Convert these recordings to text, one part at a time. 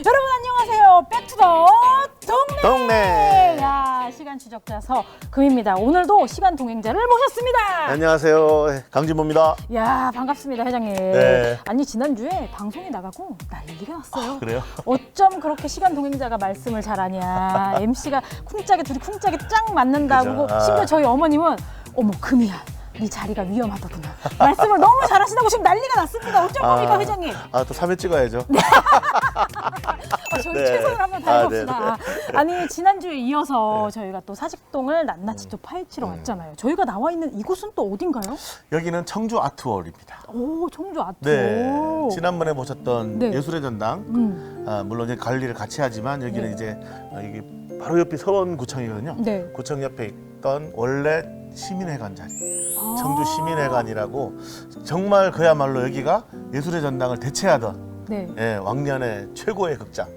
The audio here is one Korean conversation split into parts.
여러분 안녕하세요. 백투더 동네. 동네. 야, 시간 추적자서 금입니다. 오늘도 시간 동행자를 모셨습니다. 안녕하세요. 강진모입니다. 야, 반갑습니다, 회장님. 네. 아니 지난주에 방송이 나가고 난리가 났어요. 그래요? 어쩜 그렇게 시간 동행자가 말씀을 잘하냐. MC가 쿵짝이 둘이 쿵짝이 쫙 맞는다고. 그죠. 아. 심지어 저희 어머님은 어머 금이야. 네 자리가 위험하더구나. 말씀을 너무 잘하시다고 지금 난리가 났습니다. 어쩔 겁니까, 회장님? 또 3회 찍어야죠. 저희 네. 최선을 한번 다해봅시다. 아, 아니 지난주에 이어서 저희가 또 사직동을 낱낱이 또 파헤치러 왔잖아요. 저희가 나와 있는 이곳은 또 어딘가요? 여기는 청주 아트월입니다. 오, 청주 아트. 네. 지난번에 보셨던 네. 예술의 전당. 물론 이제 관리를 같이 하지만 여기는 네. 이제 이게 바로 옆이 서원구청이거든요. 네. 구청 옆에 있던 원래 시민회관 자리. 아. 청주 시민회관이라고 정말 그야말로 여기가 예술의 전당을 대체하던 네. 왕년의 최고의 극장.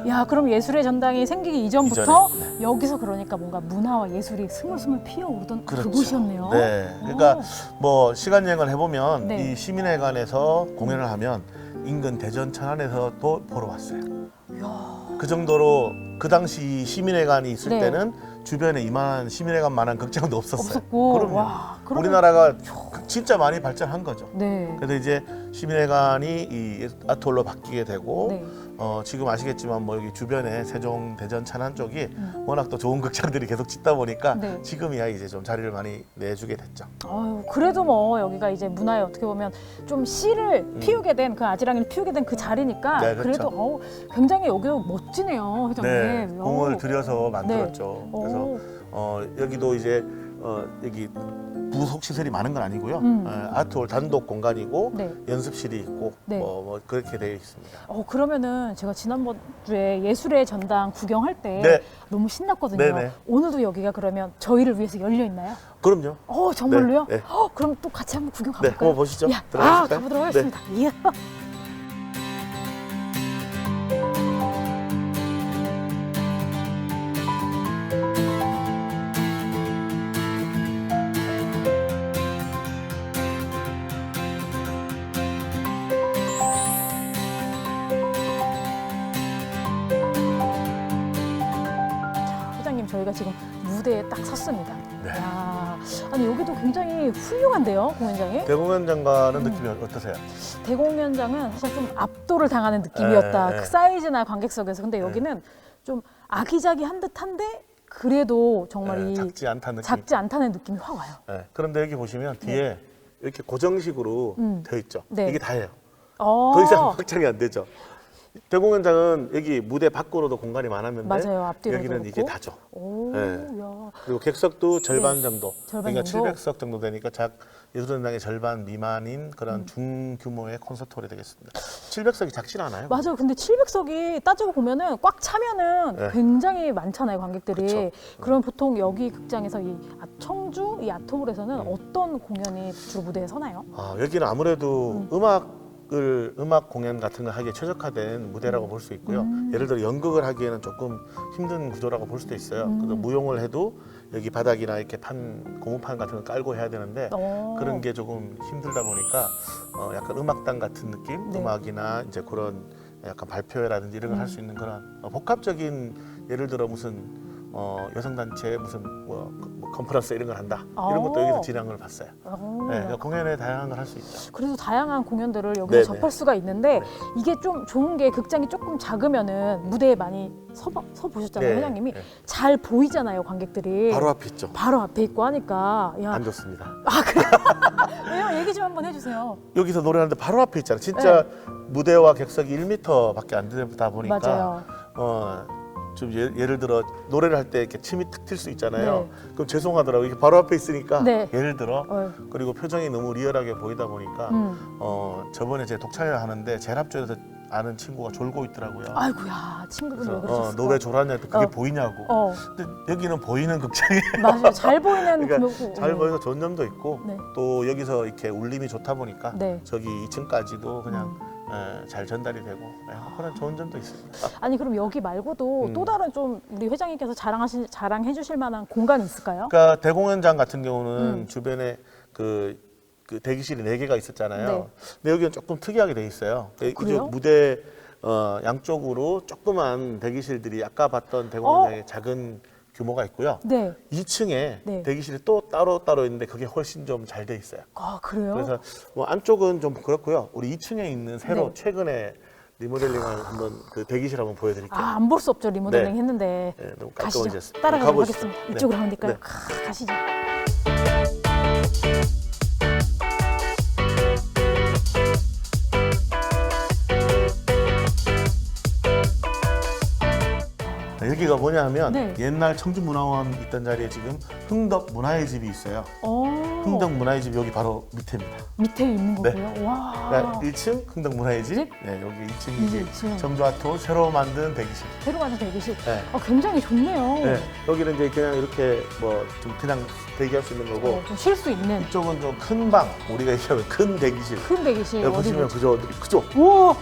야, 그럼 예술의 전당이 생기기 이전부터 이전에, 여기서 그러니까 뭔가 문화와 예술이 스물스물 피어오르던 그렇죠. 그곳이었네요. 네. 그러니까 오. 뭐 시간 여행을 해보면 네. 이 시민회관에서 공연을 하면 인근 대전 천안에서도 보러 왔어요. 이야. 그 정도로 그 당시 이 시민회관이 있을 네. 때는 주변에 이만한 시민회관만한 극장도 없었어요. 없었고. 그럼요. 와, 그러면- 우리나라가 진짜 많이 발전한 거죠. 네. 그래서 이제 시민회관이 이 아트홀로 바뀌게 되고 네. 지금 아시겠지만 뭐 여기 주변에 세종, 대전, 천안 쪽이 워낙 또 좋은 극장들이 계속 짓다 보니까 네. 지금이야 이제 좀 자리를 많이 내주게 됐죠. 아유, 그래도 뭐 여기가 이제 문화에 어떻게 보면 좀 씨를 피우게 된 그 아지랑이를 피우게 된 그 자리니까 네, 그렇죠. 그래도 굉장히 여기도 멋지네요, 회장님. 네, 공을 어우. 들여서 만들었죠. 네. 그래서 오. 여기도 이제 여기 부속 시설이 많은 건 아니고요. 아트홀 단독 공간이고 네. 연습실이 있고 네. 뭐 그렇게 되어 있습니다. 그러면은 제가 지난번 주에 예술의 전당 구경할 때 네. 너무 신났거든요. 네네. 오늘도 여기가 그러면 저희를 위해서 열려 있나요? 그럼요. 정말로요? 네, 네. 그럼 또 같이 한번 구경 네, 가볼까요? 한번 보시죠. 야, 들어가실까요? 가보도록 하겠습니다. 이야. 회장님, 저희가 지금 무대에 딱 섰습니다. 네. 야, 아니 여기도 굉장히 훌륭한데요, 공연장이? 대공연장과는 느낌이 어떠세요? 대공연장은 사실 좀 압도를 당하는 느낌이었다. 네. 그 사이즈나 관객석에서. 근데 여기는 좀 아기자기한 듯한데 그래도 정말 네, 이 작지 않다는 느낌. 작지 않다는 느낌이 확 와요. 네, 그런데 여기 보시면 뒤에 이렇게 고정식으로 되어 있죠. 네. 이게 다예요. 어, 더 이상 확장이 안 되죠. 대공연장은 여기 무대 밖으로도 공간이 많았는데 맞아요. 앞뒤로도 여기는 그렇고. 이게 다죠. 오, 네. 야. 그리고 객석도 절반 정도. 절반 그러니까 정도? 700석 정도 되니까 예술전당의 절반 미만인 그런 중규모의 콘서트홀이 되겠습니다. 700석이 작진 않아요. 맞아요. 근데 700석이 따지고 보면은 꽉 차면은 네. 굉장히 많잖아요, 관객들이. 그쵸. 그럼 보통 여기 극장에서 이 청주 이 아트홀에서는 어떤 공연이 주로 무대에 서나요? 여기는 아무래도 음악 공연 같은 걸 하기에 최적화된 무대라고 볼 수 있고요. 예를 들어 연극을 하기에는 조금 힘든 구조라고 볼 수도 있어요. 그래서 무용을 해도 여기 바닥이나 이렇게 고무판 같은 걸 깔고 해야 되는데 그런 게 조금 힘들다 보니까 약간 음악당 같은 느낌, 네. 음악이나 이제 그런 약간 발표회라든지 이런 걸 할 수 있는 그런 복합적인 예를 들어 무슨 여성단체 무슨 뭐 컨퍼런스 이런 걸 한다 이런 것도 여기서 진행을 봤어요. 네, 공연에 다양한 걸 할 수 있죠. 그래서 다양한 공연들을 여기서 네네. 접할 수가 있는데 이게 좀 좋은 게 극장이 조금 작으면은 무대에 많이 서 보셨잖아요, 네, 회장님이. 네. 잘 보이잖아요, 관객들이. 바로 앞에 있죠. 바로 앞에 있고 하니까. 야, 안 좋습니다. 그래요? 왜요? 얘기 좀 한번 해주세요. 여기서 노래하는데 바로 앞에 있잖아요. 진짜 무대와 객석이 1m밖에 안 되다 보니까 맞아요. 좀 예를 들어 노래를 할 때 이렇게 침이 탁 튈 수 있잖아요. 네. 그럼 죄송하더라고요. 이게 바로 앞에 있으니까 네. 예를 들어 어. 그리고 표정이 너무 리얼하게 보이다 보니까 저번에 제 독차를 하는데 제랍조에서 아는 친구가 졸고 있더라고요. 아이고야, 친구분이 왜 그러셨을까? 너 왜 졸았냐? 그게 보이냐고. 근데 여기는 보이는 극장이에요. 맞아요. 잘 보이는 그러니까 그거고. 잘 보여서 좋은 점도 있고 네. 또 여기서 이렇게 울림이 좋다 보니까 네. 저기 2층까지도 그냥 잘 전달이 되고 그런 좋은 점도 있습니다. 아니 그럼 여기 말고도 또 다른 좀 우리 회장님께서 자랑해 주실 만한 공간이 있을까요? 그러니까 대공연장 같은 경우는 주변에 그 대기실이 4개가 있었잖아요. 네. 근데 여기는 조금 특이하게 돼 있어요. 그래요? 무대 양쪽으로 조그만 대기실들이 아까 봤던 대공연장의 작은 규모가 있고요. 네. 2층에 네. 대기실이 또 따로 있는데 그게 훨씬 좀 잘 돼 있어요. 아, 그래요? 그래서 뭐 안쪽은 좀 그렇고요. 우리 2층에 있는 새로 네. 최근에 리모델링한 한번 그 대기실 한번 보여드릴게요. 아, 안 볼 수 없죠. 리모델링 네. 했는데. 네, 너무 가시죠. 깔끔해졌습니다. 따라가도록 가보시죠. 하겠습니다. 네. 이쪽으로 가면 될까요? 네. 가시죠. 여기가 뭐냐면 네. 옛날 청주문화원 있던 자리에 지금 흥덕 문화의 집이 있어요. 흥덕 문화의 집 여기 바로 밑에입니다. 밑에 있는 네. 거고요. 와. 그러니까 1층 흥덕 문화의 집, 집? 네, 여기 이게 2층이 지금 청주아토 새로 만든 대기실. 새로 가는 대기실. 네. 굉장히 좋네요. 네, 여기는 이제 그냥 이렇게 뭐 좀 그냥 대기할 수 있는 거고 좀 쉴 수 있는 이쪽은 좀 큰 방, 우리가 얘기하면 큰 대기실. 큰 대기실. 여기 어디 보시면 보죠? 그죠? 오!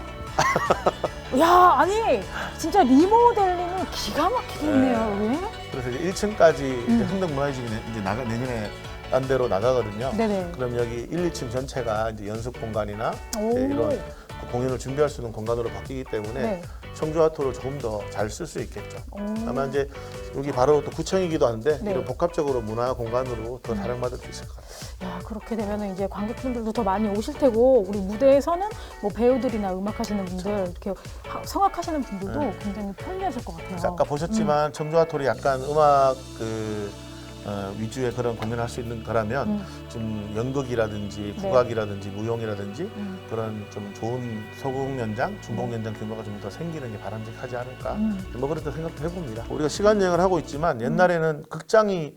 야, 아니, 진짜 리모델링이 기가 막히게 했네요, 여기. 그래서 이제 1층까지 이제 흥덕 문화의 집이 이제 내년에 딴 데로 나가거든요. 네네. 그럼 여기 1, 2층 전체가 이제 연습 공간이나 오. 이제 이런 공연을 준비할 수 있는 공간으로 바뀌기 때문에 네. 청주아토를 조금 더 잘 쓸 수 있겠죠. 오. 아마 이제 여기 바로 또 구청이기도 한데 네. 이런 복합적으로 문화 공간으로 더 사랑받을 수 있을 것 같아요. 야, 그렇게 되면 이제 관객분들도 더 많이 오실 테고, 우리 무대에서는 뭐 배우들이나 음악하시는 분들, 이렇게 성악하시는 분들도 굉장히 편리하실 것 같아요. 그래서 아까 보셨지만 청주아토리 약간 음악 위주의 그런 공연을 할 수 있는 거라면 좀 연극이라든지 네. 국악이라든지 무용이라든지 음. 그런 좀 좋은 소극연장, 중복연장 규모가 좀 더 생기는 게 바람직하지 않을까 뭐 그런 생각도 해봅니다. 우리가 시간 여행을 하고 있지만 옛날에는 극장이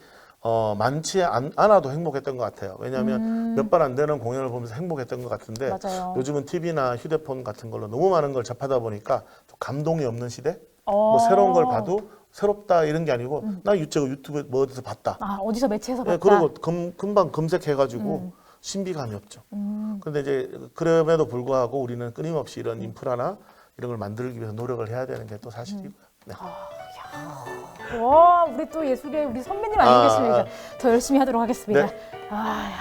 많지 않아도 행복했던 것 같아요. 왜냐하면 몇 번 안 되는 공연을 보면서 행복했던 것 같은데 맞아요. 요즘은 TV나 휴대폰 같은 걸로 너무 많은 걸 접하다 보니까 좀 감동이 없는 시대? 뭐 새로운 걸 봐도 새롭다 이런 게 아니고 나 유튜브에 뭐 어디서 봤다. 아, 어디서 매체에서 봤다. 네, 그리고 금방 검색해가지고 신비감이 없죠. 그런데 이제 그럼에도 불구하고 우리는 끊임없이 이런 인프라나 이런 걸 만들기 위해서 노력을 해야 되는 게 또 사실이고요. 네. 와, 우리 또 예술의 우리 선배님 아니겠습니까? 더 열심히 하도록 하겠습니다. 네. 아, 야.